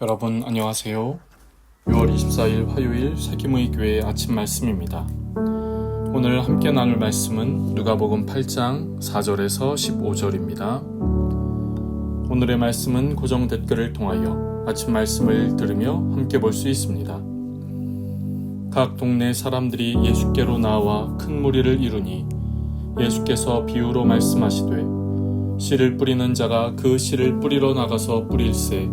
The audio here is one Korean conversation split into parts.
여러분 안녕하세요. 6월 24일 화요일 세기무의 교회 아침 말씀입니다. 오늘 함께 나눌 말씀은 누가복음 8장 4절에서 15절입니다. 오늘의 말씀은 고정 댓글을 통하여 아침 말씀을 들으며 함께 볼 수 있습니다. 각 동네 사람들이 예수께로 나와 큰 무리를 이루니 예수께서 비유로 말씀하시되 씨를 뿌리는 자가 그 씨를 뿌리러 나가서 뿌릴새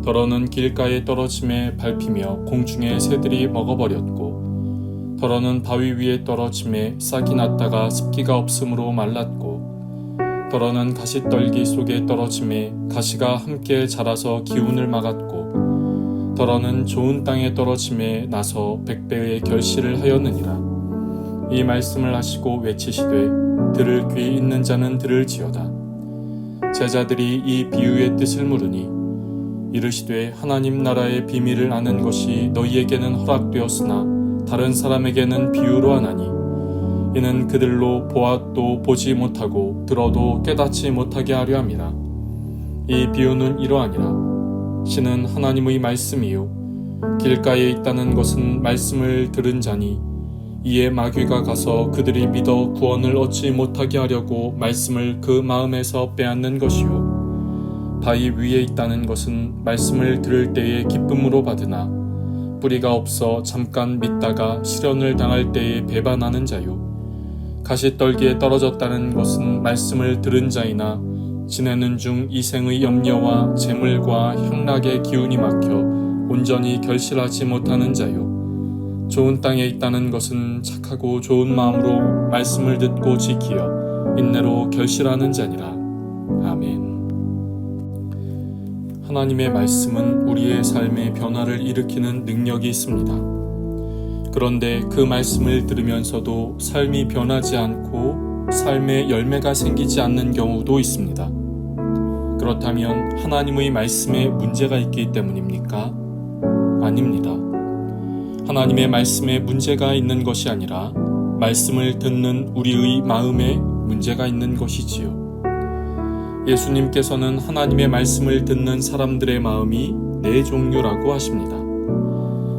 더러는 길가에 떨어짐에 밟히며 공중의 새들이 먹어버렸고 더러는 바위 위에 떨어짐에 싹이 났다가 습기가 없으므로 말랐고 더러는 가시떨기 속에 떨어짐에 가시가 함께 자라서 기운을 막았고 더러는 좋은 땅에 떨어짐에 나서 100배의 결실을 하였느니라. 이 말씀을 하시고 외치시되 들을 귀 있는 자는 들을지어다. 제자들이 이 비유의 뜻을 물으니 이르시되 하나님 나라의 비밀을 아는 것이 너희에게는 허락되었으나 다른 사람에게는 비유로 하나니 이는 그들로 보아도 보지 못하고 들어도 깨닫지 못하게 하려 함이라. 이 비유는 이러하니라. 씨는 하나님의 말씀이요 길가에 있다는 것은 말씀을 들은 자니 이에 마귀가 가서 그들이 믿어 구원을 얻지 못하게 하려고 말씀을 그 마음에서 빼앗는 것이요 바위 위에 있다는 것은 말씀을 들을 때에 기쁨으로 받으나 뿌리가 없어 잠깐 믿다가 시련을 당할 때에 배반하는 자요 가시떨기에 떨어졌다는 것은 말씀을 들은 자이나 지내는 중 이생의 염려와 재물과 향락의 기운이 막혀 온전히 결실하지 못하는 자요 좋은 땅에 있다는 것은 착하고 좋은 마음으로 말씀을 듣고 지키어 인내로 결실하는 자니라. 아멘. 하나님의 말씀은 우리의 삶에 변화를 일으키는 능력이 있습니다. 그런데 그 말씀을 들으면서도 삶이 변하지 않고 삶에 열매가 생기지 않는 경우도 있습니다. 그렇다면 하나님의 말씀에 문제가 있기 때문입니까? 아닙니다. 하나님의 말씀에 문제가 있는 것이 아니라 말씀을 듣는 우리의 마음에 문제가 있는 것이지요. 예수님께서는 하나님의 말씀을 듣는 사람들의 마음이 네 종류라고 하십니다.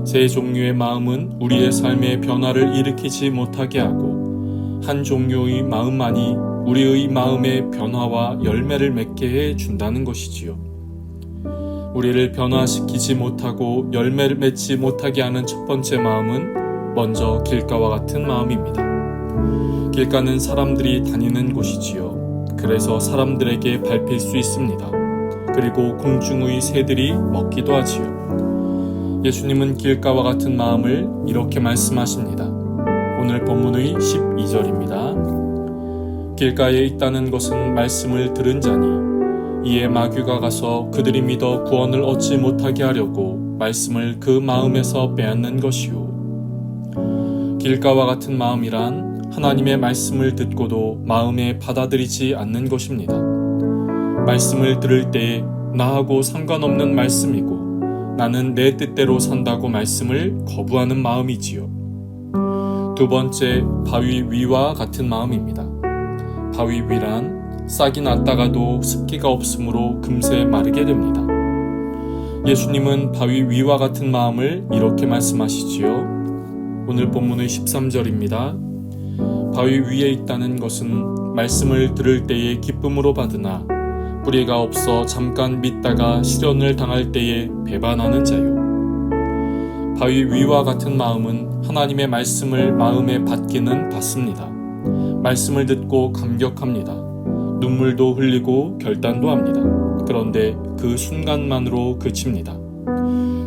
세 종류의 마음은 우리의 삶에 변화를 일으키지 못하게 하고 한 종류의 마음만이 우리의 마음의 변화와 열매를 맺게 해 준다는 것이지요. 우리를 변화시키지 못하고 열매를 맺지 못하게 하는 첫 번째 마음은 먼저 길가와 같은 마음입니다. 길가는 사람들이 다니는 곳이지요. 그래서 사람들에게 밟힐 수 있습니다. 그리고 공중의 새들이 먹기도 하지요. 예수님은 길가와 같은 마음을 이렇게 말씀하십니다. 오늘 본문의 12절입니다. 길가에 있다는 것은 말씀을 들은 자니 이에 마귀가 가서 그들이 믿어 구원을 얻지 못하게 하려고 말씀을 그 마음에서 빼앗는 것이요. 길가와 같은 마음이란 하나님의 말씀을 듣고도 마음에 받아들이지 않는 것입니다. 말씀을 들을 때에 나하고 상관없는 말씀이고 나는 내 뜻대로 산다고 말씀을 거부하는 마음이지요. 두 번째, 바위 위와 같은 마음입니다. 바위 위란 싹이 났다가도 습기가 없으므로 금세 마르게 됩니다. 예수님은 바위 위와 같은 마음을 이렇게 말씀하시지요. 오늘 본문의 13절입니다. 바위 위에 있다는 것은 말씀을 들을 때에 기쁨으로 받으나 뿌리가 없어 잠깐 믿다가 시련을 당할 때에 배반하는 자요. 바위 위와 같은 마음은 하나님의 말씀을 마음에 받기는 받습니다. 말씀을 듣고 감격합니다. 눈물도 흘리고 결단도 합니다. 그런데 그 순간만으로 그칩니다.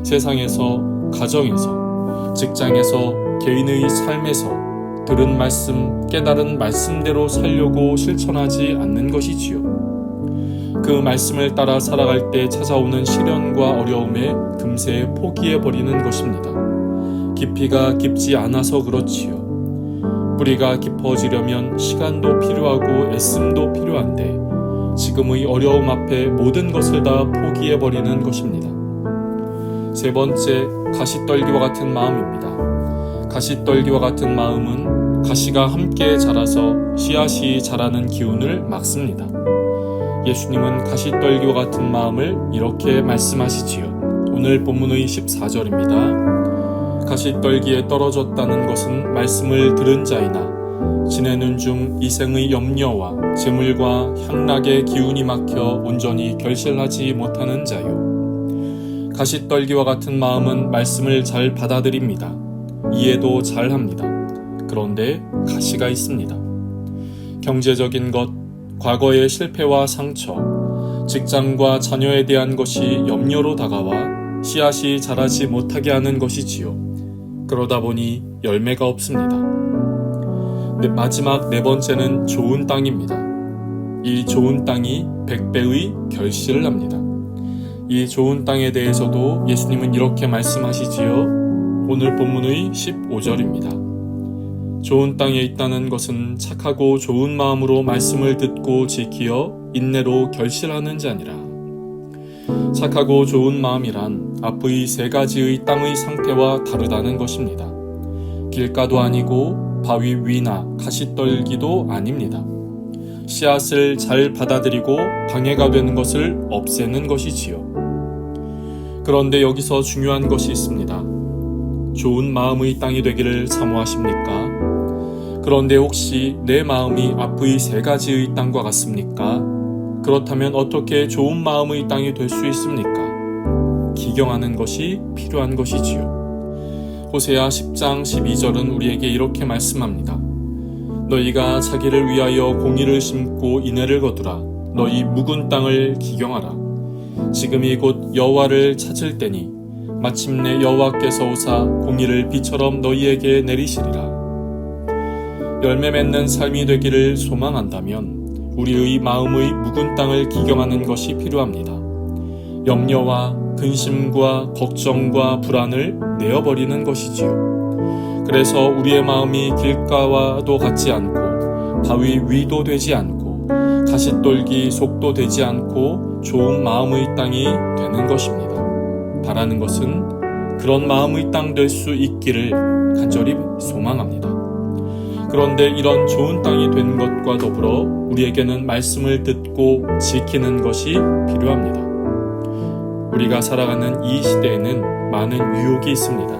세상에서, 가정에서, 직장에서, 개인의 삶에서 들은 말씀, 깨달은 말씀대로 살려고 실천하지 않는 것이지요. 그 말씀을 따라 살아갈 때 찾아오는 시련과 어려움에 금세 포기해버리는 것입니다. 깊이가 깊지 않아서 그렇지요. 뿌리가 깊어지려면 시간도 필요하고 애씀도 필요한데 지금의 어려움 앞에 모든 것을 다 포기해버리는 것입니다. 세 번째, 가시떨기와 같은 마음입니다. 가시떨기와 같은 마음은 가시가 함께 자라서 씨앗이 자라는 기운을 막습니다. 예수님은 가시떨기와 같은 마음을 이렇게 말씀하시지요. 오늘 본문의 14절입니다. 가시떨기에 떨어졌다는 것은 말씀을 들은 자이나 지내는 중 이생의 염려와 재물과 향락의 기운이 막혀 온전히 결실하지 못하는 자요. 가시떨기와 같은 마음은 말씀을 잘 받아들입니다. 이해도 잘 합니다. 그런데 가시가 있습니다. 경제적인 것, 과거의 실패와 상처, 직장과 자녀에 대한 것이 염려로 다가와 씨앗이 자라지 못하게 하는 것이지요. 그러다 보니 열매가 없습니다. 마지막 네 번째는 좋은 땅입니다. 이 좋은 땅이 100배의 결실을 합니다. 이 좋은 땅에 대해서도 예수님은 이렇게 말씀하시지요. 오늘 본문의 15절입니다. 좋은 땅에 있다는 것은 착하고 좋은 마음으로 말씀을 듣고 지키어 인내로 결실하는 자니라. 착하고 좋은 마음이란 앞의 세 가지의 땅의 상태와 다르다는 것입니다. 길가도 아니고 바위 위나 가시떨기도 아닙니다. 씨앗을 잘 받아들이고 방해가 되는 것을 없애는 것이지요. 그런데 여기서 중요한 것이 있습니다. 좋은 마음의 땅이 되기를 사모하십니까? 그런데 혹시 내 마음이 앞의 세 가지의 땅과 같습니까? 그렇다면 어떻게 좋은 마음의 땅이 될 수 있습니까? 기경하는 것이 필요한 것이지요. 호세아 10장 12절은 우리에게 이렇게 말씀합니다. 너희가 자기를 위하여 공의를 심고 인애를 거두라. 너희 묵은 땅을 기경하라. 지금이 곧 여호와를 찾을 때니 마침내 여호와께서 오사 공의를 비처럼 너희에게 내리시리라. 열매 맺는 삶이 되기를 소망한다면 우리의 마음의 묵은 땅을 기경하는 것이 필요합니다. 염려와 근심과 걱정과 불안을 내어버리는 것이지요. 그래서 우리의 마음이 길가와도 같지 않고 바위 위도 되지 않고 가시떨기 속도 되지 않고 좋은 마음의 땅이 되는 것입니다. 바라는 것은 그런 마음의 땅 될 수 있기를 간절히 소망합니다. 그런데 이런 좋은 땅이 된 것과 더불어 우리에게는 말씀을 듣고 지키는 것이 필요합니다. 우리가 살아가는 이 시대에는 많은 유혹이 있습니다.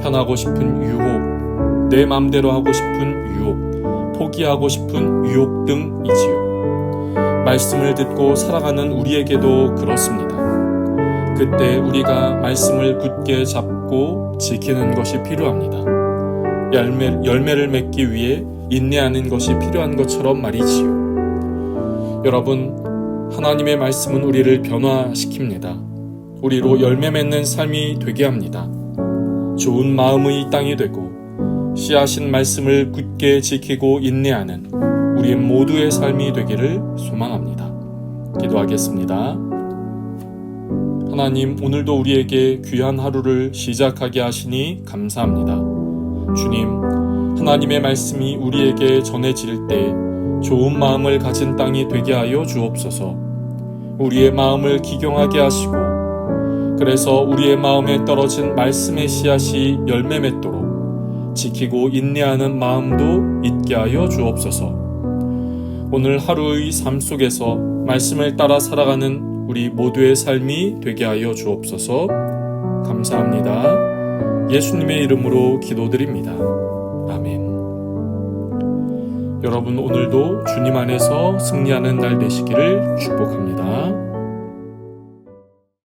편하고 싶은 유혹, 내 맘대로 하고 싶은 유혹, 포기하고 싶은 유혹 등이지요. 말씀을 듣고 살아가는 우리에게도 그렇습니다. 그때 우리가 말씀을 굳게 잡고 지키는 것이 필요합니다. 열매를 맺기 위해 인내하는 것이 필요한 것처럼 말이지요. 여러분, 하나님의 말씀은 우리를 변화시킵니다. 우리로 열매 맺는 삶이 되게 합니다. 좋은 마음의 땅이 되고 씨앗인 말씀을 굳게 지키고 인내하는 우리 모두의 삶이 되기를 소망합니다. 기도하겠습니다. 하나님, 오늘도 우리에게 귀한 하루를 시작하게 하시니 감사합니다. 주님, 하나님의 말씀이 우리에게 전해질 때 좋은 마음을 가진 땅이 되게 하여 주옵소서. 우리의 마음을 기경하게 하시고 그래서 우리의 마음에 떨어진 말씀의 씨앗이 열매 맺도록 지키고 인내하는 마음도 있게 하여 주옵소서. 오늘 하루의 삶 속에서 말씀을 따라 살아가는 우리 모두의 삶이 되게 하여 주옵소서. 감사합니다. 예수님의 이름으로 기도드립니다. 아멘. 여러분, 오늘도 주님 안에서 승리하는 날 되시기를 축복합니다.